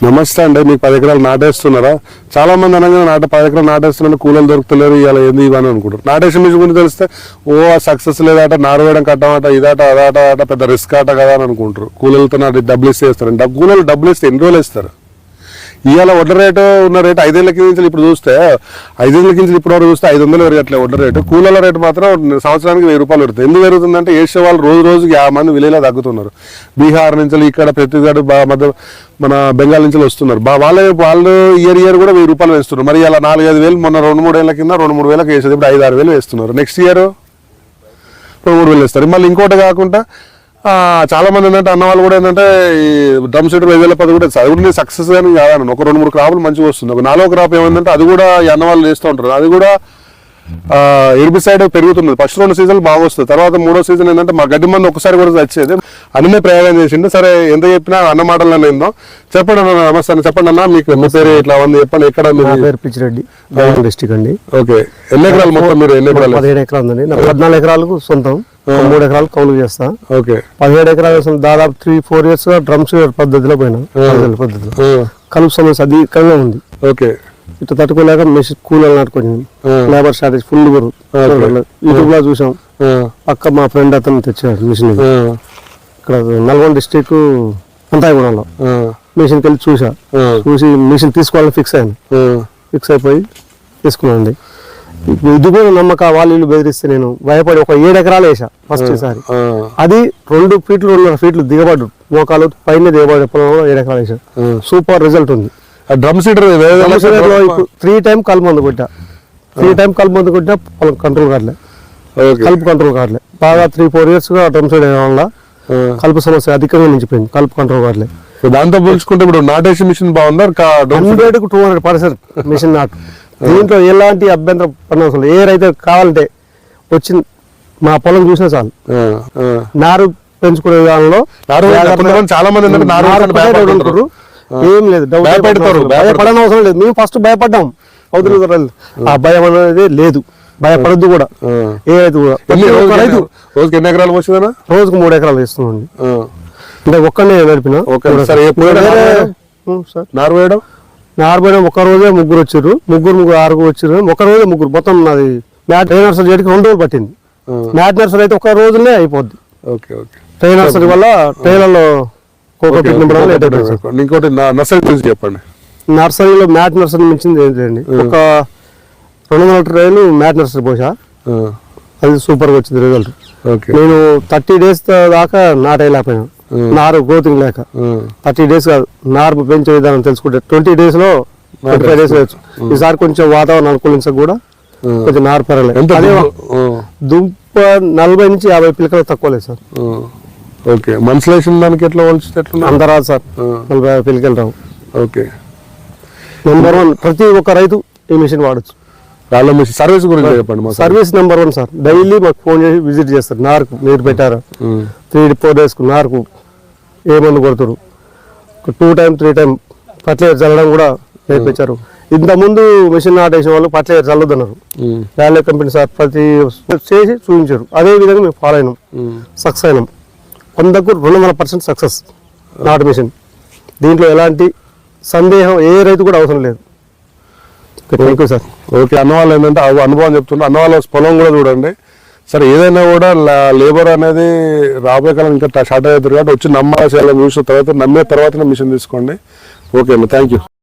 నమస్తే అండి. మీకు 10 ఎకరాలు నాటేస్తున్నారా? చాలా మంది అనగా 10 ఎకరాలు నాటేస్తున్నా కూలీలు దొరుకుతలేరు, ఇలా ఏంది ఇవని అనుకుంటారు. నాటేషన్ మిషన్ గురించి తెలిస్తే సక్సెస్ లేదట, నారు వేయడం కట్టమట, ఇదట అదట, పెద్ద రిస్క్ అట కదా అని అనుకుంటారు. కూలీలతో డబ్బులు ఇస్తే ఇస్తారు. కూలీలు డబ్బులు ఇస్తే ఎన్ని రోజులు ఇస్తారు? ఇవాళ వడ్ల రేటు ఉన్న రేటు 5 ఏళ్ళ కింద ఇప్పుడు చూస్తే 5 ఏళ్ళ కింద ఇప్పుడు వరకు చూస్తే 500 పెరగట్లేదు వడ్ల రేటు. కూలీల రేటు మాత్రం సంవత్సరానికి 1000 రూపాయలు పెడుతుంది. ఎందుకు పెరుగుతుందంటే ఏసే వాళ్ళు రోజుకి 50 మంది విలేలో తగ్గుతున్నారు. బీహార్ నుంచి ఇక్కడ ప్రతిగడు మధ్య మన బెంగాల్ నుంచి వస్తున్నారు. వాళ్ళు ఇయర్ కూడా 1000 రూపాయలు వేస్తున్నారు. మరి ఇలా 4-5 వేలు మొన్న 2-3 ఏళ్ళ కింద 2-3 వేలకు వేసేది ఇప్పుడు 5-6 వేలు వేస్తున్నారు. నెక్స్ట్ ఇయర్ 2-3 వేలు వేస్తారు. మళ్ళీ ఇంకోటి కాకుండా చాలా మంది ఏంటంటే అన్న వాళ్ళు కూడా ఏంటంటే ఈ డ్రమ్ సీటర్ 2010 కూడా అది కూడా సక్సెస్ కానీ కాదన్న. ఒక 2-3 క్రాపులు మంచిగా వస్తుంది. ఒక 4వ క్రాప్ ఏమైందంటే అది కూడా ఈ అన్న వాళ్ళు చేస్తూ ఉంటారు. అది కూడా హెర్బిసైడ్ పెరుగుతుంది. ఫస్ట్ 2 సీజన్లు బాగా వస్తుంది. తర్వాత 3వ సీజన్ ఏంటంటే మా గడ్డి మంది ఒకసారి కూడా వచ్చేది. అన్నమే ప్రయోగం చేసిండు. సరే ఎంత చెప్పినా అన్న మాటలు ఏందో చెప్పండి అన్న. నమస్తే అన్న, చెప్పండి అన్న. మీకు మీ పేరు ఇట్లా ఉంది చెప్పండి. ఎక్కడ? పిచ్చిరెడ్డి డిస్ట్రిక్ట్ అండి. ఓకే. ఎన్ని ఎకరాలు మొత్తం మీరు? ఎన్ని ఎకరాలు? 17 ఎకరాలు ఉందండి. 14 ఎకరాలకు సొంతం, 3 ఎకరాలు కౌలు చేస్తా. ఓకే. 17 ఎకరాలు దాదాపు 3-4 years గా డ్రమ్స్ పద్ధతిలో పోయినా పద్ధతిలో కలుపు సమస్య అధికంగా ఉంది. ఓకే. ఇట్లా తట్టుకోలేక మెషిన్ కూలీలు నాటుకొని లేబర్ షార్టేజ్ ఫుల్ యూట్యూబ్ లో చూసాం. పక్క మా ఫ్రెండ్ అతను తెచ్చాడు మిషన్. ఇక్కడ నల్గొండ డిస్ట్రిక్ట్ అంతాయగూడెంలో మిషన్కి వెళ్ళి చూసి మిషన్ తీసుకోవాలని ఫిక్స్ అయ్యాను. ఫిక్స్ అయిపోయి తీసుకున్నానండి. ఇది కూడా నమ్మక వాళ్ళు బెదిరిస్తే నేను భయపడి ఒక 7 ఎకరాలు వేసా ఫస్ట్ సారి. అది 2 ఫీట్లు 2.5 ఫీట్లు దిగబడ్డు, మోకాలు పైన దిగబడి 7 ఎకరాలు వేసా. సూపర్ రిజల్ట్ ఉంది. డ్రమ్ సీడర్ 3 టైమ్ కలుపు మందు కొట్టా. 3 టైమ్ కలుపు మందు కొట్టినా పొలం కంట్రోల్ కావట్లే, కలుపు కంట్రోల్ కావట్లే. బాగా 3-4 years గా డ్రమ్ సీడర్ వల్ల కలుపు సమస్య అధికంగా నిలిచిపోయింది. కలుపు కంట్రోల్ కావట్లే. దాంతో పోల్చుకుంటే ఇప్పుడు నాటేషన్ మిషన్ బాగుందా? 100కు 200% మిషన్ నాటు. దీంట్లో ఎలాంటి అభ్యంతరం పడిన ఏ రైతు కావాలంటే వచ్చి మా పొలం చూసినా చాలు. నారు పెంచుకునే విధానంలో చాలా మంది ఏం లేదు, భయపడని అవసరం లేదు. మేము ఫస్ట్ భయపడ్డాం, ఆ భయం అనేది లేదు. భయపడద్దు కూడా ఏ రైతు కూడా. రోజుకి ఎన్ని ఎకరాలు వచ్చిందా? రోజుకు 3 ఎకరాలు ఇస్తున్నాండి. అంటే ఒక్కనే నడిపిన. నారు వేయడం ఒక రోజే 3 వచ్చారు, 6 వచ్చారు. ఒక రోజే 3 మొత్తం. నాది మ్యాట్ నర్సరీ చేయడానికి 2 రోజులు పట్టింది. మ్యాట్ నర్సరీ అయితే ఒక రోజునే అయిపోద్ది. ట్రై నర్సరీ వల్ల ట్రైలర్లో ఇంకోటి నర్సరీ గురించి చెప్పండి. నర్సరీలో మ్యాట్ నర్సరీ మించింది ఏంటండి, ఒక 200 ట్రైలు మ్యాట్ నర్సరీ పోసా. అది సూపర్గా వచ్చింది రిజల్ట్. నేను 30 days దాకా నాటేయలేకపోయాను, నారు గ్రోతింగ్ లేక. 30 days కాదు, నారు పెంచే విధానం తెలుసుకుంటే 20 days లో 25 days వేయచ్చు. ఈసారి కొంచెం వాతావరణం అనుకూలించక కూడా కొంచెం నారు పెరగలేదు. అదే దుంప 40 నుంచి 50 పిలకలు తక్కువ లేదు సార్. ఓకే. మనుషులేసిన దానికి ఎట్లా పోల్చితే అంత రాదు సార్, 40-50 పిలకలు రావు. ఓకే. నెంబర్ 1 ప్రతి ఒక్క రైతు ఈ మిషన్ వాడచ్చు. సర్వీస్ గురించి చెప్పండి. Service number 1 sir. డైలీ మాకు ఫోన్ చేసి విజిట్ చేస్తారు. నారుకు మీరు పెట్టారా, 3-4 days నారుకు ఏ మందు కొడుతారు, 2 times 3 times ఫర్టిలైజర్ చల్లడం కూడా నేర్పించారు. ఇంతకుముందు మిషన్ నాటేసిన వాళ్ళు ఫర్టిలైజర్ చల్లొద్దన్నారు. వ్యాలీ కంపెనీ సార్ ప్రతి చేసి చూపించారు. అదే విధంగా మేము ఫాలో అయినాం, సక్సెస్ అయినాం. 100కు 200% సక్సెస్ నాటు మిషన్. దీంట్లో ఎలాంటి సందేహం ఏ రైతు కూడా అవసరం లేదు. Thank you sir. ఓకే. అన్నవాళ్ళు ఏంటంటే అనుభవం చెప్తున్నారు. అన్నవాళ్ళ పొలం కూడా చూడండి. సరే ఏదైనా కూడా లేబర్ అనేది రాబోయే కాలం ఇంకా షార్ట్ అవుతుంది కాబట్టి వచ్చి నమ్మాల్సి చూసిన తర్వాత నమ్మే తర్వాతనే మిషన్ తీసుకోండి. ఓకే అన్న, థ్యాంక్ యూ.